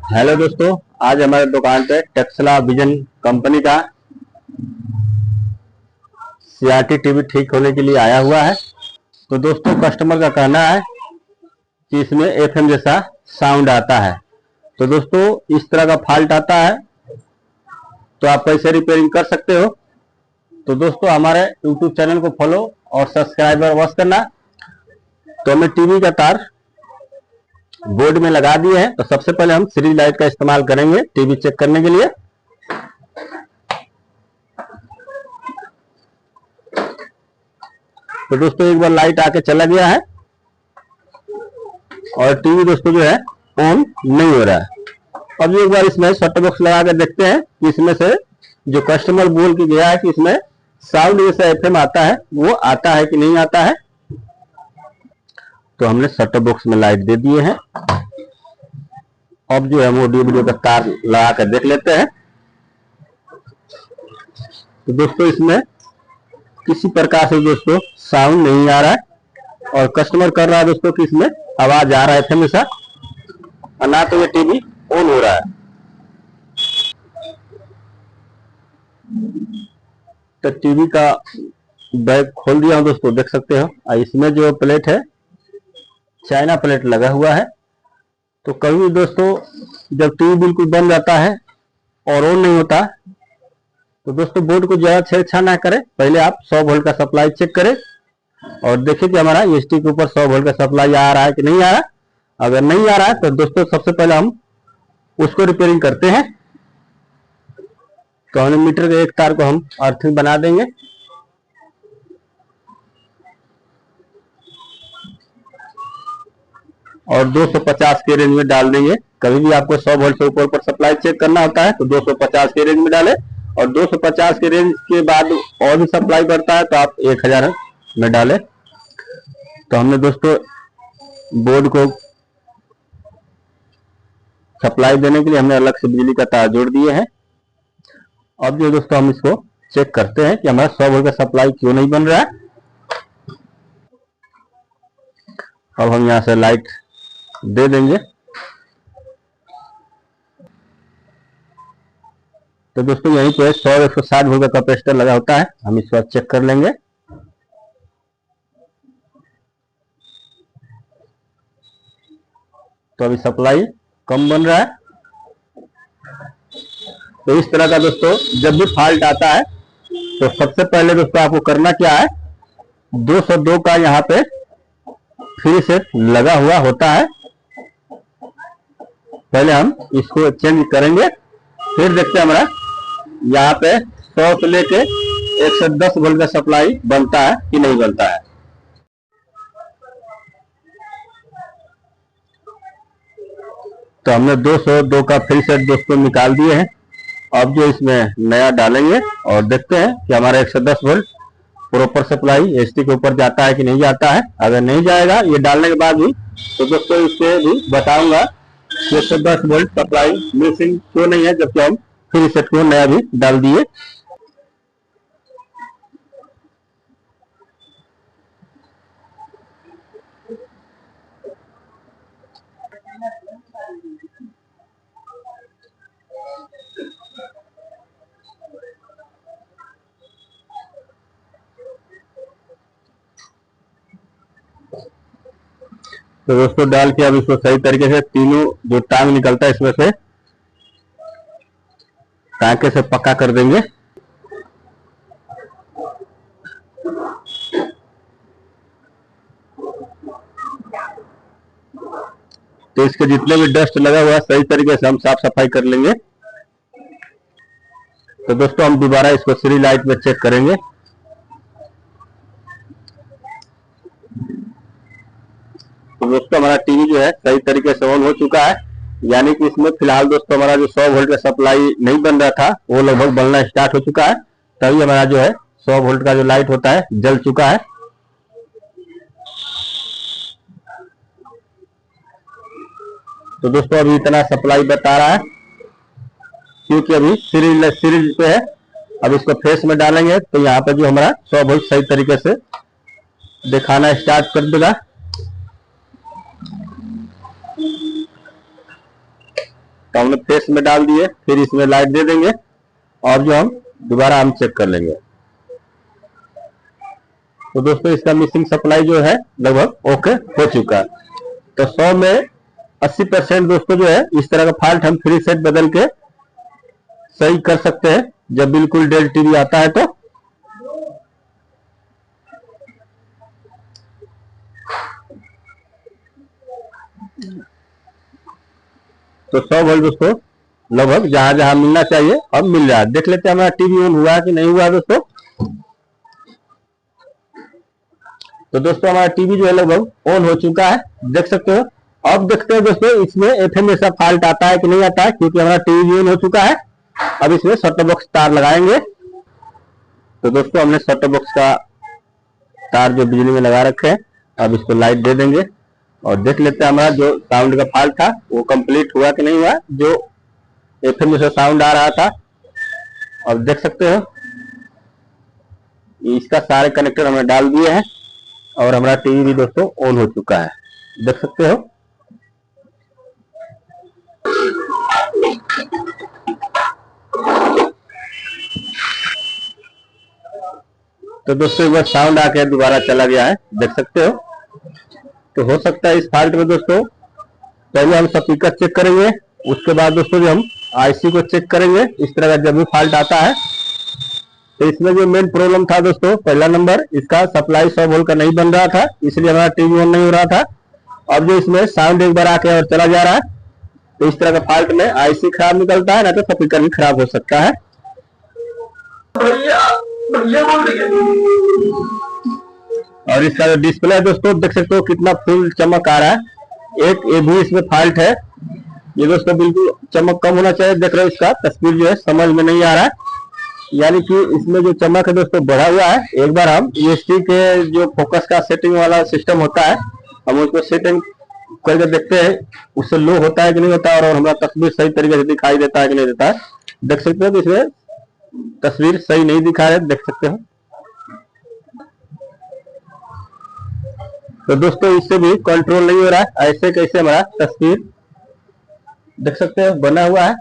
Hello दोस्तों, आज हमारे दुकान पे टेक्सला विजन कंपनी का सीआरटी टीवी ठीक होने के लिए आया हुआ है। तो दोस्तों, कस्टमर का कहना है कि इसमें एफएम जैसा साउंड आता है। तो दोस्तों, इस तरह का फॉल्ट आता है तो आप कैसे रिपेयरिंग कर सकते हो। तो दोस्तों, हमारे यूट्यूब चैनल को फॉलो और सब्सक्राइबर अवश्य करना। तो हमें टीवी का तार बोर्ड में लगा दिए हैं। तो सबसे पहले हम सीरीज लाइट का इस्तेमाल करेंगे टीवी चेक करने के लिए। तो दोस्तों, एक बार लाइट आके चला गया है और टीवी दोस्तों जो है ऑन नहीं हो रहा है। अब एक बार इसमें सेट बॉक्स लगा कर देखते हैं कि इसमें से जो कस्टमर बोल के गया है कि इसमें साउंड जैसा एफएम आता है, वो आता है कि नहीं आता है। तो हमने सेट बॉक्स में लाइट दे दिए हैं। अब जो है हम ऑडियो वीडियो का तार लगा कर देख लेते हैं। तो दोस्तों, इसमें किसी प्रकार से दोस्तों साउंड नहीं आ रहा है और कस्टमर कर रहा है दोस्तों कि इसमें आवाज आ रहा है एफएम जैसा, और ना तो ये टीवी ऑन हो रहा है। तो टीवी का बैग खोल दिया हूं दोस्तों, देख सकते हो। इसमें जो प्लेट है चाइना प्लेट लगा हुआ है। तो कभी दोस्तों जब टीवी बिल्कुल बंद जाता है और ऑन नहीं होता, तो दोस्तों बोर्ड को ज्यादा छेड़छाड़ ना करें। पहले आप 100 वोल्ट का सप्लाई चेक करें और देखिए कि हमारा ईएसटी के ऊपर 100 वोल्ट का सप्लाई आ रहा है कि नहीं आ रहा। अगर नहीं आ रहा है तो दोस्तों सबसे पहले हम उसको रिपेयरिंग करते हैं। तो हमने मीटर के एक तार को हम अर्थिंग बना देंगे। और 250 के रेंज में डाल देंगे। कभी भी आपको 100 वोल्ट से ऊपर सप्लाई चेक करना होता है तो 250 के रेंज में डालें, और 250 के रेंज के बाद और भी सप्लाई बढ़ता है तो आप 1000 में डालें। तो हमने दोस्तों बोर्ड को सप्लाई देने के लिए हमने अलग से बिजली का तार जोड़ दिए हैं। अब जो दोस्तों हम इसको चेक करते हैं कि हमारा 100 वोल्ट का सप्लाई क्यों नहीं बन रहा है। अब हम यहां से लाइट दे देंगे। तो दोस्तों यहीं पे 100-160 वोल्ट का कैपेसिटर लगा होता है, हम इस बार चेक कर लेंगे। तो अभी सप्लाई कम बन रहा है। तो इस तरह का दोस्तों जब भी फॉल्ट आता है तो सबसे पहले दोस्तों आपको करना क्या है, 202 का यहाँ पे फ्री सेट लगा हुआ होता है। पहले हम इसको चेंज करेंगे, फिर देखते हैं हमारा यहाँ पे 100 से लेके 110 वोल्ट का सप्लाई बनता है कि नहीं बनता है। तो हमने 202 का फ्री सेट दोस्तों निकाल दिए हैं। अब जो इसमें नया डालेंगे और देखते हैं कि हमारा 110 वोल्ट प्रॉपर सप्लाई एसटी के ऊपर जाता है कि नहीं जाता है। अगर नहीं जाएगा ये डालने के बाद भी, तो दोस्तों इससे भी बताऊंगा 110 वोल्ट सप्लाई मिसिंग क्यों नहीं है, जबकि हम फ्री सेट को नया भी डाल दिए। तो दोस्तों डाल के अब इसको सही तरीके से तीनों जो टांग निकलता है इसमें से टांके से पक्का कर देंगे। तो इसके जितने भी डस्ट लगा हुआ है सही तरीके से हम साफ सफाई कर लेंगे। तो दोस्तों हम दोबारा इसको सीरीज लाइट में चेक करेंगे। तो दोस्तों हमारा टीवी जो है सही तरीके से ऑन हो चुका है, यानी कि इसमें फिलहाल दोस्तों हमारा जो 100 वोल्ट का सप्लाई नहीं बन रहा था वो लगभग बनना स्टार्ट हो चुका है। तभी हमारा जो है 100 वोल्ट का जो लाइट होता है जल चुका है। तो दोस्तों अभी इतना सप्लाई बता रहा है क्योंकि अभी सीरीज पे है। अब इसको फेस में डालेंगे तो यहाँ पे जो हमारा 100 वोल्ट सही तरीके से दिखाना स्टार्ट कर देगा। तो हमने फेस में डाल दिए, फिर इसमें लाइट दे देंगे और जो हम दोबारा हम चेक कर लेंगे। तो दोस्तों इसका मिसिंग सप्लाई जो है लगभग ओके हो चुका है। तो 100 में 80% दोस्तों जो है इस तरह का फॉल्ट हम फ्री सेट बदल के सही कर सकते हैं जब बिल्कुल डेड टीवी आता है। तो 100 वोल्ट दोस्तों लगभग जहां जहां मिलना चाहिए अब मिल रहा है। देख लेते हैं हमारा टीवी ऑन हुआ है कि नहीं हुआ दोस्तों। तो दोस्तों हमारा टीवी जो है लगभग ऑन हो चुका है, देख सकते हो। अब देखते हैं दोस्तों इसमें एफएम ऐसा फॉल्ट आता है कि नहीं आता है, क्योंकि हमारा टीवी ऑन हो चुका है। अब इसमें सेट टॉप बॉक्स तार लगाएंगे। तो दोस्तों हमने सेट टॉप बॉक्स का तार जो बिजली में लगा रखे हैं, अब इसको लाइट दे देंगे और देख लेते हैं हमारा जो साउंड का फॉल्ट था वो कंप्लीट हुआ कि नहीं हुआ। जो एफएम से साउंड आ रहा था, अब देख सकते हो इसका सारे कनेक्टर हमने डाल दिए हैं और हमारा टीवी भी दोस्तों ऑन हो चुका है, देख सकते हो। तो दोस्तों एक बार साउंड आके दोबारा चला गया है, देख सकते हो। तो हो सकता है इस फॉल्ट में दोस्तों पहले हम स्पीकर चेक करेंगे, उसके बाद दोस्तों जो हम आईसी को चेक करेंगे। इस तरह का जब भी फॉल्ट आता है तो इसमें जो मेन प्रॉब्लम था दोस्तों, पहला नंबर इसका सप्लाई 100 वोल्ट का नहीं बन रहा था, इसलिए हमारा टीवी ऑन नहीं हो रहा था। अब जो इसमें साउंड एक बार आके और चला जा रहा है, तो इस तरह का फॉल्ट में आईसी खराब निकलता है, ना तो स्पीकर भी खराब हो सकता है। और इसका जो डिस्प्ले है दोस्तों देख सकते हो कितना फुल चमक आ रहा है। एक ये भी इसमें फॉल्ट है, ये दोस्तों बिल्कुल चमक कम होना चाहिए। देख रहे हो इसका तस्वीर जो है समझ में नहीं आ रहा है, यानी कि इसमें जो चमक है दोस्तों बढ़ा हुआ है। एक बार हम ईएसटी के जो फोकस का सेटिंग वाला सिस्टम होता है, हम उसको सेटिंग करके देखते हैं उससे लो होता है कि नहीं होता और हमारा तस्वीर सही तरीके से दिखाई देता है कि नहीं देता है। देख सकते हो कि इसमें तस्वीर सही नहीं दिखा रहे, देख सकते हो। तो दोस्तों इससे भी कंट्रोल नहीं हो रहा है, ऐसे कैसे हमारा तस्वीर देख सकते हो बना हुआ है।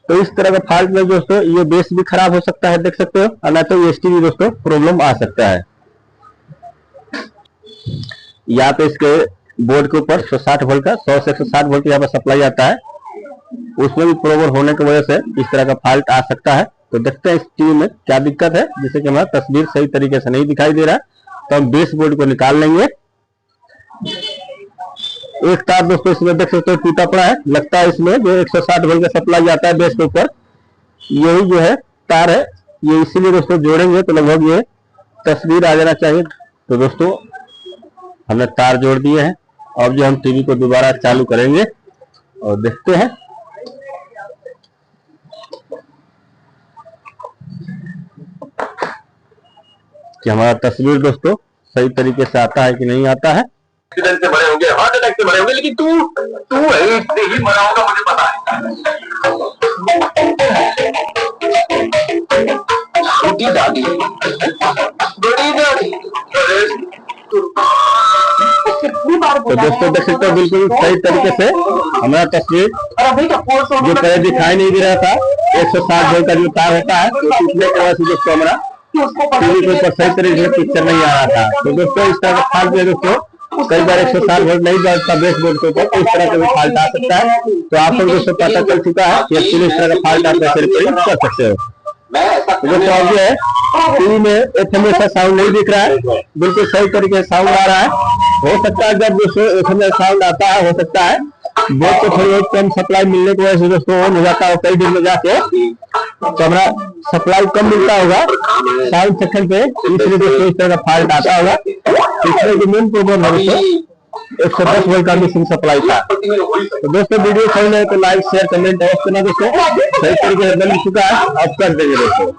तो इस तरह का फॉल्ट में दोस्तों ये बेस भी खराब हो सकता है, देख सकते हो, और ना तो ईएसटी भी दोस्तों प्रॉब्लम आ सकता है। यहाँ पे इसके बोर्ड के ऊपर 160 वोल्ट का 100 से 160 वोल्ट यहाँ पर सप्लाई आता है, उसमें भी प्रॉब्लम होने की वजह से इस तरह का फॉल्ट आ सकता है। तो देखते हैं इस टीवी में क्या दिक्कत है, जिससे कि हमारा तस्वीर सही तरीके से नहीं दिखाई दे रहा। तो हम बेस बोर्ड को निकाल लेंगे। एक तार दोस्तों इसमें देख सकते हो टूटा पड़ा है, लगता है इसमें जो 160 वोल्ट का सप्लाई जाता है बेस के ऊपर, यही जो है तार है, ये इसीलिए दोस्तों जोड़ेंगे तो लगभग ये तस्वीर आ जाना चाहिए। तो दोस्तों हमने तार जोड़ दिए हैं। अब जो हम टीवी को दोबारा चालू करेंगे और देखते हैं कि हमारा तस्वीर दोस्तों सही तरीके से आता है कि नहीं आता है। एक्सीडेंट से मरे होंगे, हार्ट अटैक से मरे होंगे, लेकिन तू है इससे ही मरा होगा, मुझे पता है। छोटी दादी, बड़ी दादी। तो दोस्तों देख सकते हो बिल्कुल सही तरीके से हमारा तस्वीर जो पहले दिखाई नहीं दे रहा था, 160 वोल्ट का जो तार होता है, तो टूटने की वजह से दोस्तों हमारा टीवी के ऊपर सही तरीके से पिक्चर नहीं आ रहा था। तो दोस्तों इस तरह का फॉल्ट में दोस्तों कई बार 160 वोल्ट नहीं जाता बेस बोर्ड के ऊपर, तो इस तरह का भी फॉल्ट आ सकता है। तो आप लोग दोस्तों पता चल चुका है कि एक्चुअली इस तरह का फॉल्ट आप कैसे रिपेयरिंग कर सकते हो। जो प्रॉब्लम है टीवी में एफएम ऐसा साउंड नहीं दिख रहा है, बिल्कुल सही तरीके से साउंड आ रहा है। हो सकता है जब दोस्तों एफएम साउंड आता है, हो सकता है बोर्ड को थोड़ी बहुत कम सप्लाई मिलने की वजह से दोस्तों ऑन हो जाता है कई दिन में जाके, तो हमारा सप्लाई कम मिलता होगा साउंड सेक्शन पे, इसलिए दोस्तों इस तरह का फॉल्ट आता होगा। इसमें जो मेन प्रॉब्लम है दोस्तों 110 वोल्ट का मिसिंग सप्लाई था। तो दोस्तों वीडियो सही लगे तो लाइक शेयर कमेंट अवश्य करना दोस्तों, सही तरीके से बन चुका है, अब कर देंगे दोस्तों।